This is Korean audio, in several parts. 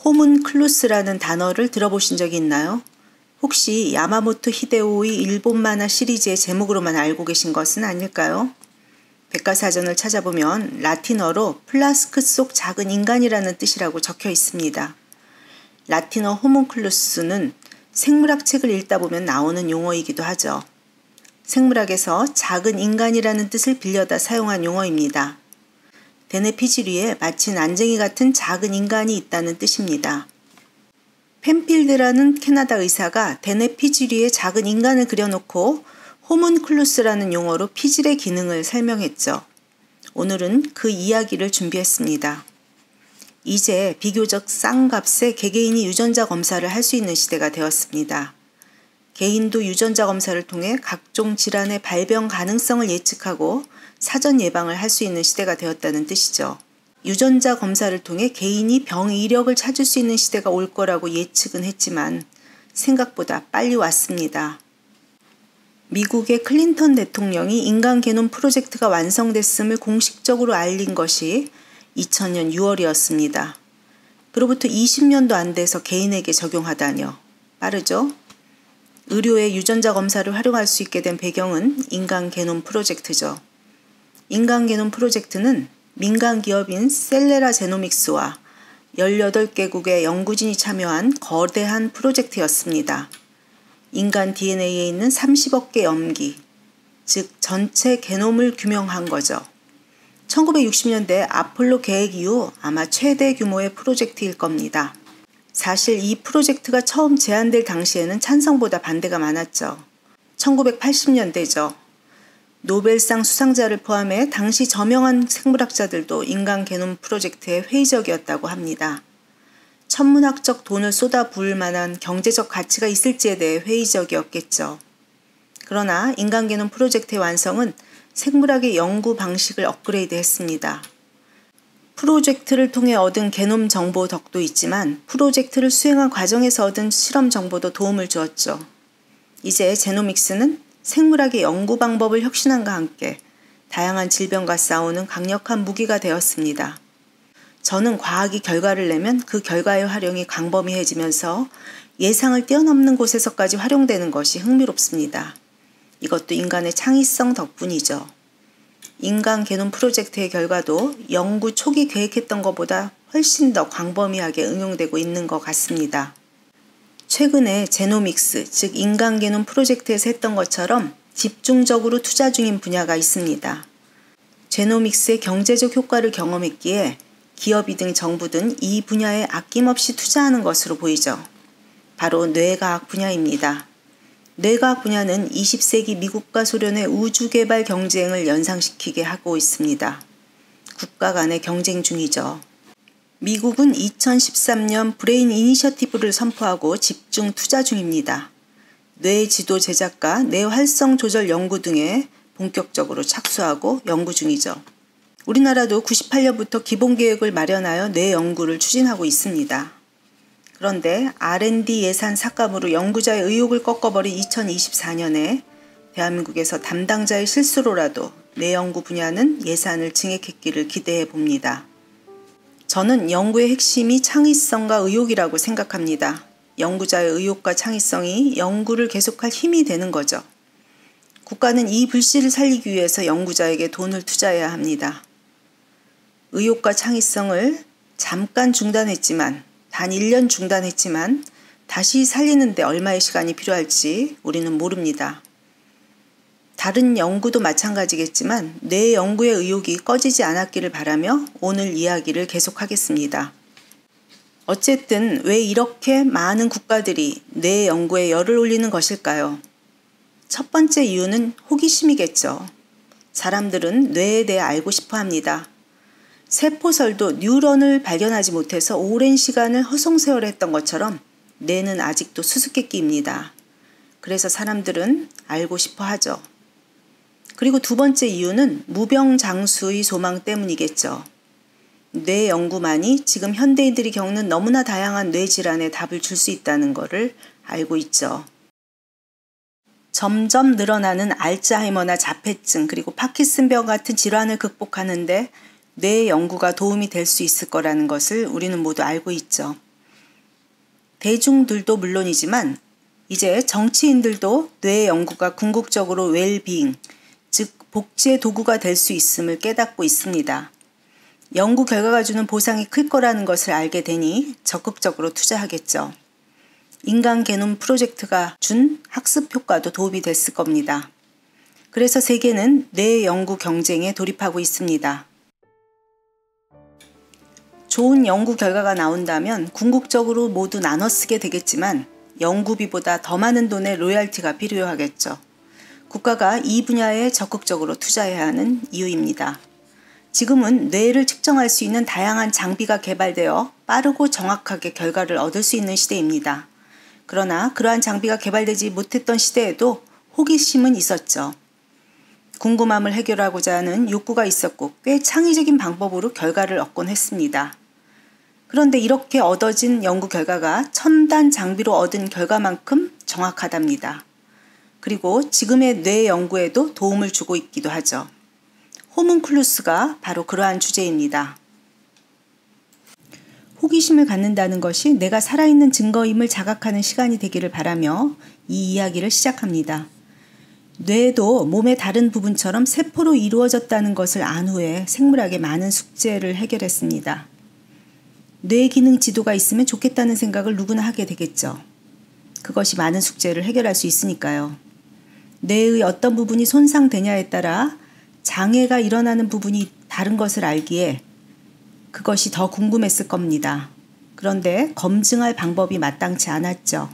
호문클루스라는 단어를 들어보신 적이 있나요? 혹시 야마모토 히데오의 일본 만화 시리즈의 제목으로만 알고 계신 것은 아닐까요? 백과사전을 찾아보면 라틴어로 플라스크 속 작은 인간이라는 뜻이라고 적혀 있습니다. 라틴어 호문클루스는 생물학 책을 읽다 보면 나오는 용어이기도 하죠. 생물학에서 작은 인간이라는 뜻을 빌려다 사용한 용어입니다. 데네피지류에 마치 난쟁이 같은 작은 인간이 있다는 뜻입니다. 펜필드라는 캐나다 의사가 데네피지류에 작은 인간을 그려놓고 호문클루스라는 용어로 피질의 기능을 설명했죠. 오늘은 그 이야기를 준비했습니다. 이제 비교적 싼 값에 개개인이 유전자 검사를 할 수 있는 시대가 되었습니다. 개인도 유전자 검사를 통해 각종 질환의 발병 가능성을 예측하고 사전 예방을 할 수 있는 시대가 되었다는 뜻이죠. 유전자 검사를 통해 개인이 병 이력을 찾을 수 있는 시대가 올 거라고 예측은 했지만 생각보다 빨리 왔습니다. 미국의 클린턴 대통령이 인간 게놈 프로젝트가 완성됐음을 공식적으로 알린 것이 2000년 6월이었습니다. 그로부터 20년도 안 돼서 개인에게 적용하다니요. 빠르죠? 의료에 유전자 검사를 활용할 수 있게 된 배경은 인간 게놈 프로젝트죠. 인간 게놈 프로젝트는 민간 기업인 셀레라 제노믹스와 18개국의 연구진이 참여한 거대한 프로젝트였습니다. 인간 DNA에 있는 30억 개 염기, 즉 전체 게놈을 규명한 거죠. 1960년대 아폴로 계획 이후 아마 최대 규모의 프로젝트일 겁니다. 사실 이 프로젝트가 처음 제안될 당시에는 찬성보다 반대가 많았죠. 1980년대죠. 노벨상 수상자를 포함해 당시 저명한 생물학자들도 인간 게놈 프로젝트에 회의적이었다고 합니다. 천문학적 돈을 쏟아부을 만한 경제적 가치가 있을지에 대해 회의적이었겠죠. 그러나 인간 게놈 프로젝트의 완성은 생물학의 연구 방식을 업그레이드했습니다. 프로젝트를 통해 얻은 게놈 정보 덕도 있지만 프로젝트를 수행한 과정에서 얻은 실험 정보도 도움을 주었죠. 이제 제노믹스는 생물학의 연구 방법을 혁신함과 함께 다양한 질병과 싸우는 강력한 무기가 되었습니다. 저는 과학이 결과를 내면 그 결과의 활용이 광범위해지면서 예상을 뛰어넘는 곳에서까지 활용되는 것이 흥미롭습니다. 이것도 인간의 창의성 덕분이죠. 인간 게놈 프로젝트의 결과도 연구 초기 계획했던 것보다 훨씬 더 광범위하게 응용되고 있는 것 같습니다. 최근에 제노믹스, 즉 인간 게놈 프로젝트에서 했던 것처럼 집중적으로 투자 중인 분야가 있습니다. 제노믹스의 경제적 효과를 경험했기에 기업이든 정부든 이 분야에 아낌없이 투자하는 것으로 보이죠. 바로 뇌과학 분야입니다. 뇌과학 분야는 20세기 미국과 소련의 우주개발 경쟁을 연상시키게 하고 있습니다. 국가 간의 경쟁 중이죠. 미국은 2013년 브레인 이니셔티브를 선포하고 집중 투자 중입니다. 뇌 지도 제작과 뇌 활성 조절 연구 등에 본격적으로 착수하고 연구 중이죠. 우리나라도 98년부터 기본계획을 마련하여 뇌 연구를 추진하고 있습니다. 그런데 R&D 예산 삭감으로 연구자의 의욕을 꺾어버린 2024년에 대한민국에서 담당자의 실수로라도 뇌 연구 분야는 예산을 증액했기를 기대해 봅니다. 저는 연구의 핵심이 창의성과 의욕이라고 생각합니다. 연구자의 의욕과 창의성이 연구를 계속할 힘이 되는 거죠. 국가는 이 불씨를 살리기 위해서 연구자에게 돈을 투자해야 합니다. 의욕과 창의성을 잠깐 중단했지만 단 1년 중단했지만 다시 살리는 데 얼마의 시간이 필요할지 우리는 모릅니다. 다른 연구도 마찬가지겠지만 뇌 연구의 의욕이 꺼지지 않았기를 바라며 오늘 이야기를 계속하겠습니다. 어쨌든 왜 이렇게 많은 국가들이 뇌 연구에 열을 올리는 것일까요? 첫 번째 이유는 호기심이겠죠. 사람들은 뇌에 대해 알고 싶어 합니다. 세포설도 뉴런을 발견하지 못해서 오랜 시간을 허송세월했던 것처럼 뇌는 아직도 수수께끼입니다. 그래서 사람들은 알고 싶어 하죠. 그리고 두 번째 이유는 무병장수의 소망 때문이겠죠. 뇌 연구만이 지금 현대인들이 겪는 너무나 다양한 뇌 질환에 답을 줄 수 있다는 것을 알고 있죠. 점점 늘어나는 알츠하이머나 자폐증 그리고 파킨슨병 같은 질환을 극복하는데 뇌 연구가 도움이 될 수 있을 거라는 것을 우리는 모두 알고 있죠. 대중들도 물론이지만 이제 정치인들도 뇌 연구가 궁극적으로 웰비잉, 즉 복지의 도구가 될 수 있음을 깨닫고 있습니다. 연구 결과가 주는 보상이 클 거라는 것을 알게 되니 적극적으로 투자하겠죠. 인간 게놈 프로젝트가 준 학습 효과도 도움이 됐을 겁니다. 그래서 세계는 뇌 연구 경쟁에 돌입하고 있습니다. 좋은 연구 결과가 나온다면 궁극적으로 모두 나눠 쓰게 되겠지만 연구비보다 더 많은 돈의 로열티가 필요하겠죠. 국가가 이 분야에 적극적으로 투자해야 하는 이유입니다. 지금은 뇌를 측정할 수 있는 다양한 장비가 개발되어 빠르고 정확하게 결과를 얻을 수 있는 시대입니다. 그러나 그러한 장비가 개발되지 못했던 시대에도 호기심은 있었죠. 궁금함을 해결하고자 하는 욕구가 있었고 꽤 창의적인 방법으로 결과를 얻곤 했습니다. 그런데 이렇게 얻어진 연구 결과가 첨단 장비로 얻은 결과만큼 정확하답니다. 그리고 지금의 뇌 연구에도 도움을 주고 있기도 하죠. 호문클루스가 바로 그러한 주제입니다. 호기심을 갖는다는 것이 내가 살아있는 증거임을 자각하는 시간이 되기를 바라며 이 이야기를 시작합니다. 뇌도 몸의 다른 부분처럼 세포로 이루어졌다는 것을 안 후에 생물학의 많은 숙제를 해결했습니다. 뇌 기능 지도가 있으면 좋겠다는 생각을 누구나 하게 되겠죠. 그것이 많은 숙제를 해결할 수 있으니까요. 뇌의 어떤 부분이 손상되냐에 따라 장애가 일어나는 부분이 다른 것을 알기에 그것이 더 궁금했을 겁니다. 그런데 검증할 방법이 마땅치 않았죠.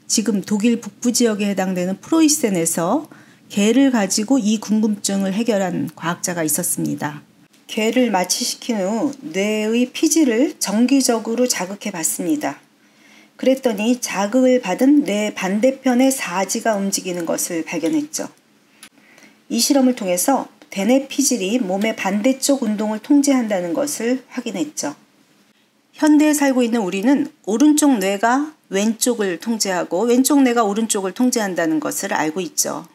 지금 독일 북부 지역에 해당되는 프로이센에서 개를 가지고 이 궁금증을 해결한 과학자가 있었습니다. 개를 마취시킨 후 뇌의 피지를 정기적으로 자극해 봤습니다. 그랬더니 자극을 받은 뇌 반대편의 사지가 움직이는 것을 발견했죠. 이 실험을 통해서 대뇌 피질이 몸의 반대쪽 운동을 통제한다는 것을 확인했죠. 현대에 살고 있는 우리는 오른쪽 뇌가 왼쪽을 통제하고 왼쪽 뇌가 오른쪽을 통제한다는 것을 알고 있죠.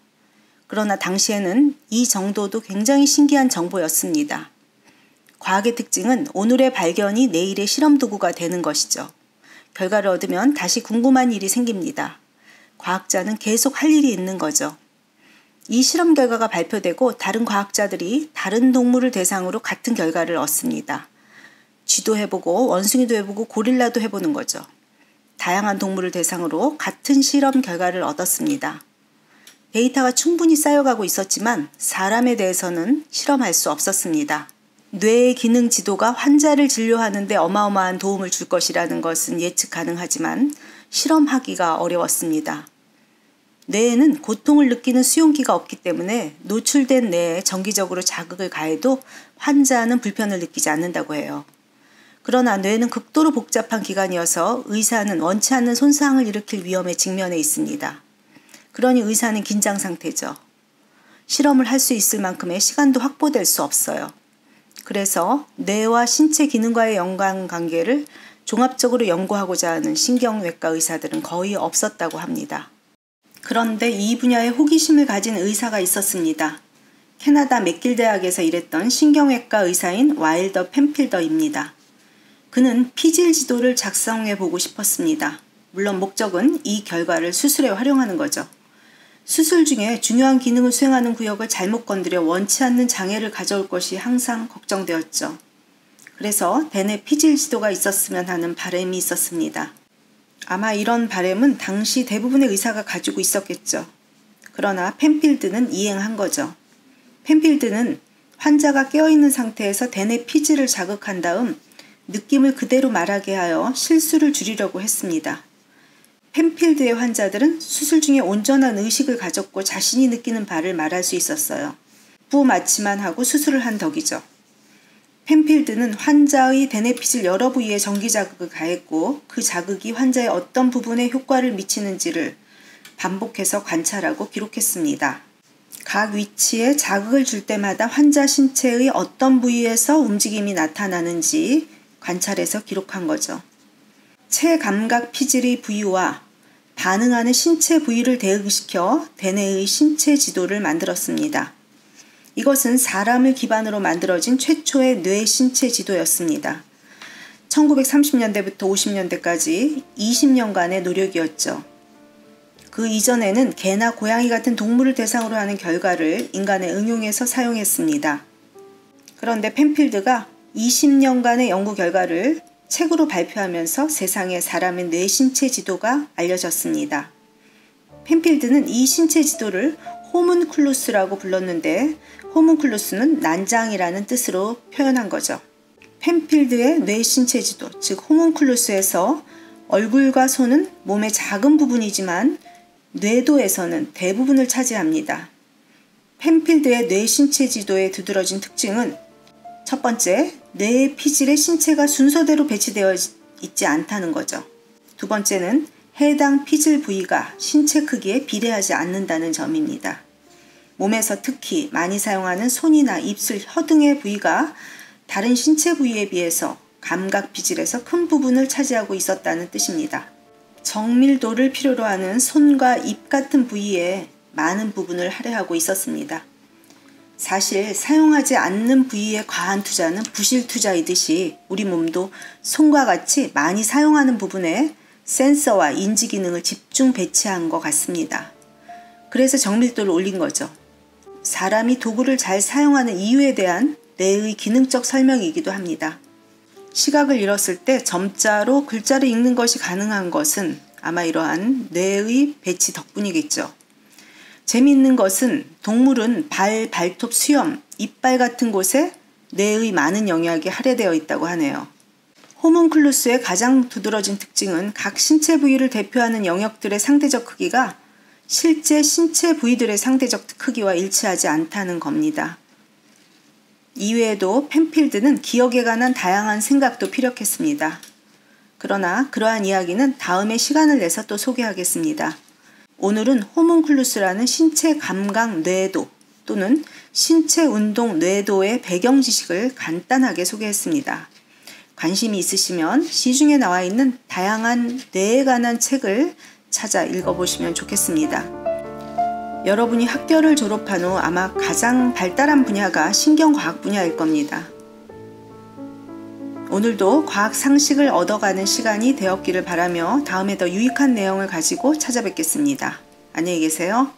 그러나 당시에는 이 정도도 굉장히 신기한 정보였습니다. 과학의 특징은 오늘의 발견이 내일의 실험 도구가 되는 것이죠. 결과를 얻으면 다시 궁금한 일이 생깁니다. 과학자는 계속 할 일이 있는 거죠. 이 실험 결과가 발표되고 다른 과학자들이 다른 동물을 대상으로 같은 결과를 얻습니다. 쥐도 해보고 원숭이도 해보고 고릴라도 해보는 거죠. 다양한 동물을 대상으로 같은 실험 결과를 얻었습니다. 데이터가 충분히 쌓여가고 있었지만 사람에 대해서는 실험할 수 없었습니다. 뇌의 기능 지도가 환자를 진료하는 데 어마어마한 도움을 줄 것이라는 것은 예측 가능하지만 실험하기가 어려웠습니다. 뇌에는 고통을 느끼는 수용기가 없기 때문에 노출된 뇌에 정기적으로 자극을 가해도 환자는 불편을 느끼지 않는다고 해요. 그러나 뇌는 극도로 복잡한 기관이어서 의사는 원치 않는 손상을 일으킬 위험에 직면해 있습니다. 그러니 의사는 긴장 상태죠. 실험을 할 수 있을 만큼의 시간도 확보될 수 없어요. 그래서 뇌와 신체 기능과의 연관관계를 종합적으로 연구하고자 하는 신경외과 의사들은 거의 없었다고 합니다. 그런데 이 분야에 호기심을 가진 의사가 있었습니다. 캐나다 맥길 대학에서 일했던 신경외과 의사인 와일더 펜필더입니다. 그는 피질 지도를 작성해 보고 싶었습니다. 물론 목적은 이 결과를 수술에 활용하는 거죠. 수술 중에 중요한 기능을 수행하는 구역을 잘못 건드려 원치 않는 장애를 가져올 것이 항상 걱정되었죠. 그래서 대뇌 피질 지도가 있었으면 하는 바람이 있었습니다. 아마 이런 바람은 당시 대부분의 의사가 가지고 있었겠죠. 그러나 펜필드는 이행한 거죠. 펜필드는 환자가 깨어있는 상태에서 대뇌 피질을 자극한 다음 느낌을 그대로 말하게 하여 실수를 줄이려고 했습니다. 펜필드의 환자들은 수술 중에 온전한 의식을 가졌고 자신이 느끼는 바를 말할 수 있었어요. 부 마취만 하고 수술을 한 덕이죠. 펜필드는 환자의 대뇌 피질 여러 부위에 전기 자극을 가했고 그 자극이 환자의 어떤 부분에 효과를 미치는지를 반복해서 관찰하고 기록했습니다. 각 위치에 자극을 줄 때마다 환자 신체의 어떤 부위에서 움직임이 나타나는지 관찰해서 기록한 거죠. 체감각 피질의 부위와 반응하는 신체 부위를 대응시켜 대뇌의 신체 지도를 만들었습니다. 이것은 사람을 기반으로 만들어진 최초의 뇌 신체 지도였습니다. 1930년대부터 50년대까지 20년간의 노력이었죠. 그 이전에는 개나 고양이 같은 동물을 대상으로 하는 결과를 인간에 응용해서 사용했습니다. 그런데 펜필드가 20년간의 연구 결과를 책으로 발표하면서 세상에 사람의 뇌 신체 지도가 알려졌습니다. 펜필드는 이 신체 지도를 호문클루스라고 불렀는데 호문클루스는 난장이라는 뜻으로 표현한 거죠. 펜필드의 뇌 신체 지도, 즉 호문클루스에서 얼굴과 손은 몸의 작은 부분이지만 뇌도에서는 대부분을 차지합니다. 펜필드의 뇌 신체 지도에 두드러진 특징은 첫 번째, 뇌의 피질에 신체가 순서대로 배치되어 있지 않다는 거죠. 두 번째는 해당 피질 부위가 신체 크기에 비례하지 않는다는 점입니다. 몸에서 특히 많이 사용하는 손이나 입술, 혀 등의 부위가 다른 신체 부위에 비해서 감각 피질에서 큰 부분을 차지하고 있었다는 뜻입니다. 정밀도를 필요로 하는 손과 입 같은 부위에 많은 부분을 할애하고 있었습니다. 사실 사용하지 않는 부위에 과한 투자는 부실 투자이듯이 우리 몸도 손과 같이 많이 사용하는 부분에 센서와 인지 기능을 집중 배치한 것 같습니다. 그래서 정밀도를 올린 거죠. 사람이 도구를 잘 사용하는 이유에 대한 뇌의 기능적 설명이기도 합니다. 시각을 잃었을 때 점자로 글자를 읽는 것이 가능한 것은 아마 이러한 뇌의 배치 덕분이겠죠. 재미있는 것은 동물은 발, 발톱, 수염, 이빨 같은 곳에 뇌의 많은 영역이 할애되어 있다고 하네요. 호문클루스의 가장 두드러진 특징은 각 신체 부위를 대표하는 영역들의 상대적 크기가 실제 신체 부위들의 상대적 크기와 일치하지 않다는 겁니다. 이외에도 펜필드는 기억에 관한 다양한 생각도 피력했습니다. 그러나 그러한 이야기는 다음에 시간을 내서 또 소개하겠습니다. 오늘은 호문클루스라는 신체 감각 뇌도 또는 신체 운동 뇌도의 배경 지식을 간단하게 소개했습니다. 관심이 있으시면 시중에 나와 있는 다양한 뇌에 관한 책을 찾아 읽어보시면 좋겠습니다. 여러분이 학교를 졸업한 후 아마 가장 발달한 분야가 신경과학 분야일 겁니다. 오늘도 과학 상식을 얻어가는 시간이 되었기를 바라며 다음에 더 유익한 내용을 가지고 찾아뵙겠습니다. 안녕히 계세요.